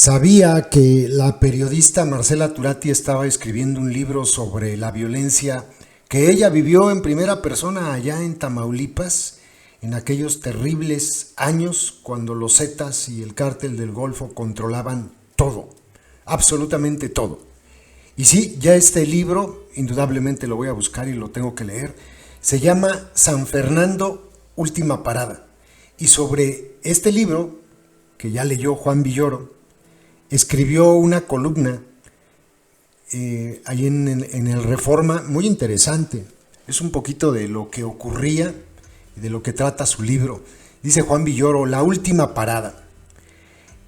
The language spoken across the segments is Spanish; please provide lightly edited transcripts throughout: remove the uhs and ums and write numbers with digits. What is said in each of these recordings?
Sabía que la periodista Marcela Turati estaba escribiendo un libro sobre la violencia que ella vivió en primera persona allá en Tamaulipas, en aquellos terribles años cuando los Zetas y el Cártel del Golfo controlaban todo, absolutamente todo. Y sí, ya este libro, indudablemente lo voy a buscar y lo tengo que leer, se llama San Fernando, Última Parada. Y sobre este libro, que ya leyó Juan Villoro, escribió una columna ahí en el Reforma, muy interesante. Es un poquito de lo que ocurría y de lo que trata su libro. Dice Juan Villoro, la última parada.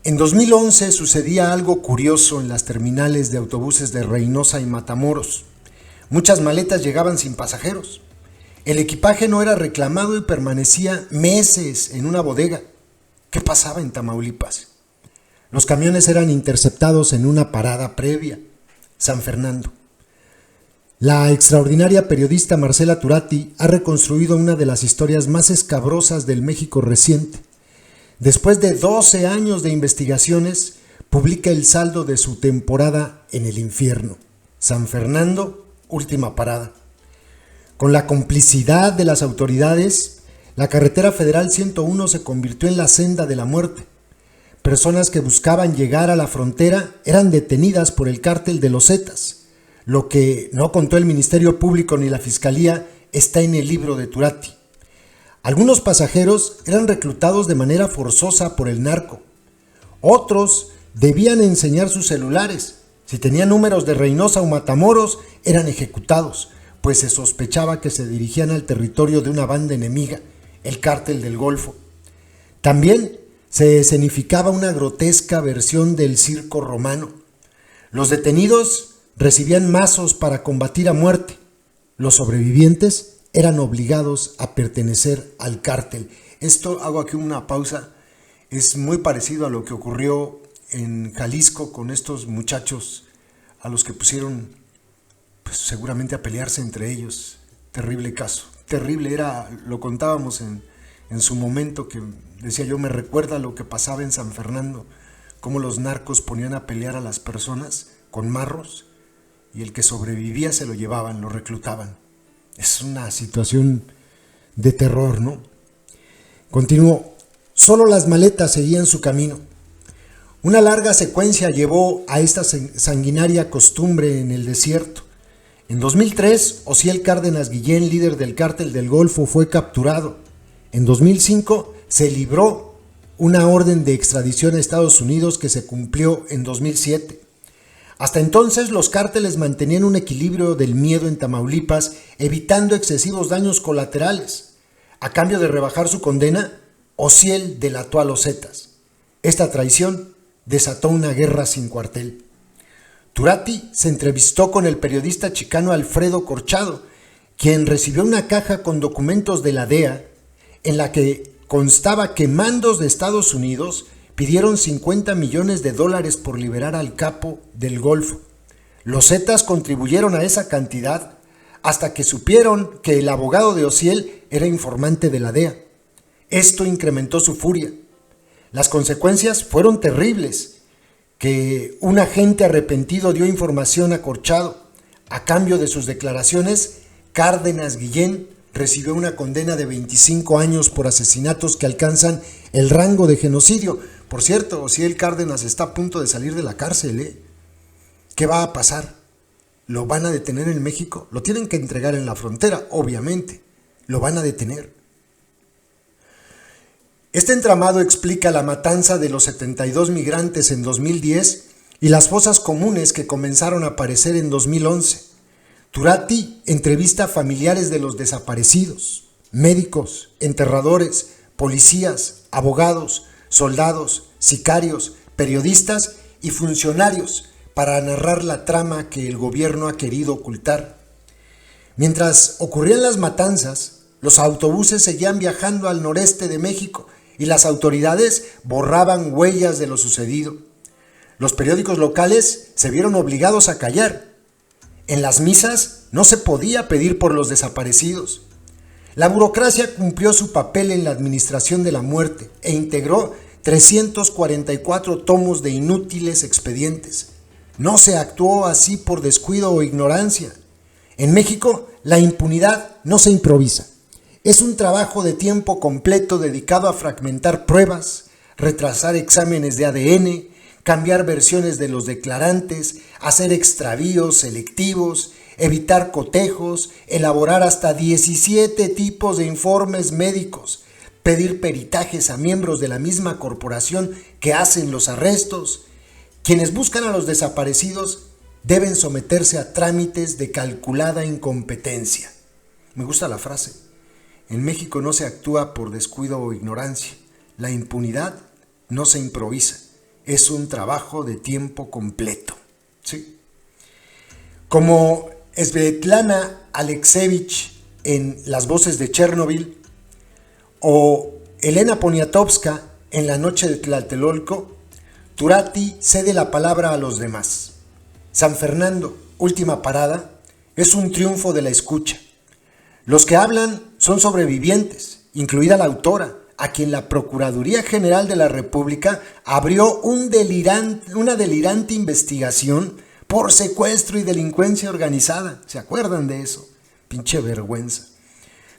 En 2011 sucedía algo curioso en las terminales de autobuses de Reynosa y Matamoros. Muchas maletas llegaban sin pasajeros. El equipaje no era reclamado y permanecía meses en una bodega. ¿Qué pasaba en Tamaulipas? Los camiones eran interceptados en una parada previa, San Fernando. La extraordinaria periodista Marcela Turati ha reconstruido una de las historias más escabrosas del México reciente. Después de 12 años de investigaciones, publica el saldo de su temporada en el infierno. San Fernando, última parada. Con la complicidad de las autoridades, la carretera federal 101 se convirtió en la senda de la muerte. Personas que buscaban llegar a la frontera eran detenidas por el cártel de los Zetas. Lo que no contó el Ministerio Público ni la Fiscalía está en el libro de Turati. Algunos pasajeros eran reclutados de manera forzosa por el narco. Otros debían enseñar sus celulares. Si tenían números de Reynosa o Matamoros, eran ejecutados, pues se sospechaba que se dirigían al territorio de una banda enemiga, el Cártel del Golfo. También se escenificaba una grotesca versión del circo romano. Los detenidos recibían mazos para combatir a muerte. Los sobrevivientes eran obligados a pertenecer al cártel. Esto, hago aquí una pausa, es muy parecido a lo que ocurrió en Jalisco con estos muchachos a los que pusieron pues, seguramente a pelearse entre ellos. Terrible caso, terrible, lo contábamos en su momento, que decía yo, me recuerda lo que pasaba en San Fernando, cómo los narcos ponían a pelear a las personas con marros y el que sobrevivía se lo llevaban, lo reclutaban. Es una situación de terror, ¿no? Continuó. Solo las maletas seguían su camino. Una larga secuencia llevó a esta sanguinaria costumbre en el desierto. En 2003, Osiel Cárdenas Guillén, líder del Cártel del Golfo, fue capturado. En 2005 se libró una orden de extradición a Estados Unidos que se cumplió en 2007. Hasta entonces los cárteles mantenían un equilibrio del miedo en Tamaulipas, evitando excesivos daños colaterales. A cambio de rebajar su condena, Osiel delató a los Zetas. Esta traición desató una guerra sin cuartel. Turati se entrevistó con el periodista chicano Alfredo Corchado, quien recibió una caja con documentos de la DEA en la que constaba que mandos de Estados Unidos pidieron $50 millones por liberar al capo del Golfo. Los Zetas contribuyeron a esa cantidad hasta que supieron que el abogado de Osiel era informante de la DEA. Esto incrementó su furia. Las consecuencias fueron terribles, que un agente arrepentido dio información a Corchado. A cambio de sus declaraciones, Cárdenas Guillén recibió una condena de 25 años por asesinatos que alcanzan el rango de genocidio. Por cierto, Osiel Cárdenas está a punto de salir de la cárcel, ¿Qué va a pasar? ¿Lo van a detener en México? Lo tienen que entregar en la frontera, obviamente. Lo van a detener. Este entramado explica la matanza de los 72 migrantes en 2010 y las fosas comunes que comenzaron a aparecer en 2011. Turati entrevista a familiares de los desaparecidos, médicos, enterradores, policías, abogados, soldados, sicarios, periodistas y funcionarios para narrar la trama que el gobierno ha querido ocultar. Mientras ocurrían las matanzas, los autobuses seguían viajando al noreste de México y las autoridades borraban huellas de lo sucedido. Los periódicos locales se vieron obligados a callar. En las misas no se podía pedir por los desaparecidos. La burocracia cumplió su papel en la administración de la muerte e integró 344 tomos de inútiles expedientes. No se actuó así por descuido o ignorancia. En México, la impunidad no se improvisa. Es un trabajo de tiempo completo dedicado a fragmentar pruebas, retrasar exámenes de ADN, cambiar versiones de los declarantes, hacer extravíos selectivos, evitar cotejos, elaborar hasta 17 tipos de informes médicos, pedir peritajes a miembros de la misma corporación que hacen los arrestos. Quienes buscan a los desaparecidos deben someterse a trámites de calculada incompetencia. Me gusta la frase. En México no se actúa por descuido o ignorancia. La impunidad no se improvisa. Es un trabajo de tiempo completo. ¿Sí? Como Svetlana Alexievich en Las voces de Chernobyl o Elena Poniatowska en La noche de Tlatelolco, Turati cede la palabra a los demás. San Fernando, última parada, es un triunfo de la escucha. Los que hablan son sobrevivientes, incluida la autora, a quien la Procuraduría General de la República abrió una delirante investigación por secuestro y delincuencia organizada. ¿Se acuerdan de eso? Pinche vergüenza.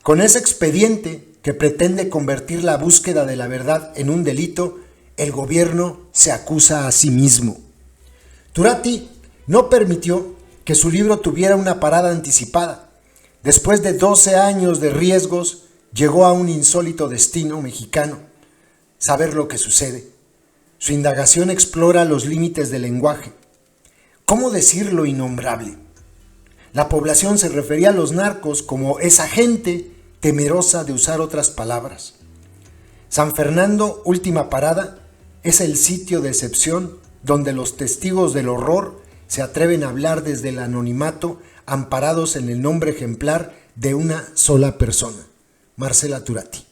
Con ese expediente que pretende convertir la búsqueda de la verdad en un delito, el gobierno se acusa a sí mismo. Turati no permitió que su libro tuviera una parada anticipada. Después de 12 años de riesgos, llegó a un insólito destino mexicano: saber lo que sucede. Su indagación explora los límites del lenguaje. ¿Cómo decir lo innombrable? La población se refería a los narcos como esa gente temerosa de usar otras palabras. San Fernando, última parada, es el sitio de excepción donde los testigos del horror se atreven a hablar desde el anonimato, amparados en el nombre ejemplar de una sola persona: Marcela Turati.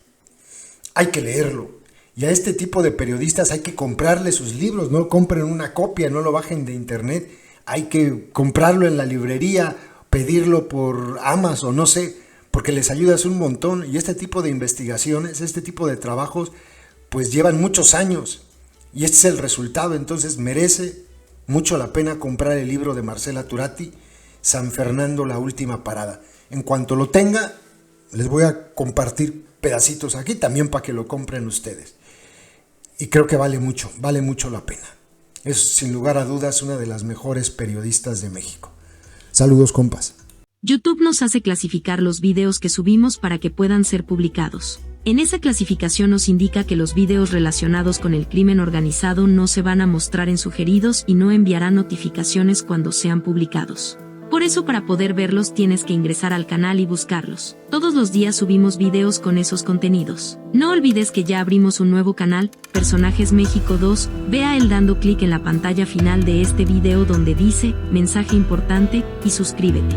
Hay que leerlo, y a este tipo de periodistas hay que comprarle sus libros. No compren una copia, no lo bajen de internet, hay que comprarlo en la librería, pedirlo por Amazon, no sé, porque les ayudas un montón. Y este tipo de investigaciones, este tipo de trabajos, pues llevan muchos años, y este es el resultado. Entonces merece mucho la pena comprar el libro de Marcela Turati, San Fernando, la última parada. En cuanto lo tenga, les voy a compartir pedacitos aquí también para que lo compren ustedes. Y creo que vale mucho la pena. Es sin lugar a dudas una de las mejores periodistas de México. Saludos, compas. YouTube nos hace clasificar los videos que subimos para que puedan ser publicados. En esa clasificación nos indica que los videos relacionados con el crimen organizado no se van a mostrar en sugeridos y no enviará notificaciones cuando sean publicados. Por eso, para poder verlos tienes que ingresar al canal y buscarlos. Todos los días subimos videos con esos contenidos. No olvides que ya abrimos un nuevo canal, Personajes México 2, ve a él dando clic en la pantalla final de este video donde dice, mensaje importante, y suscríbete.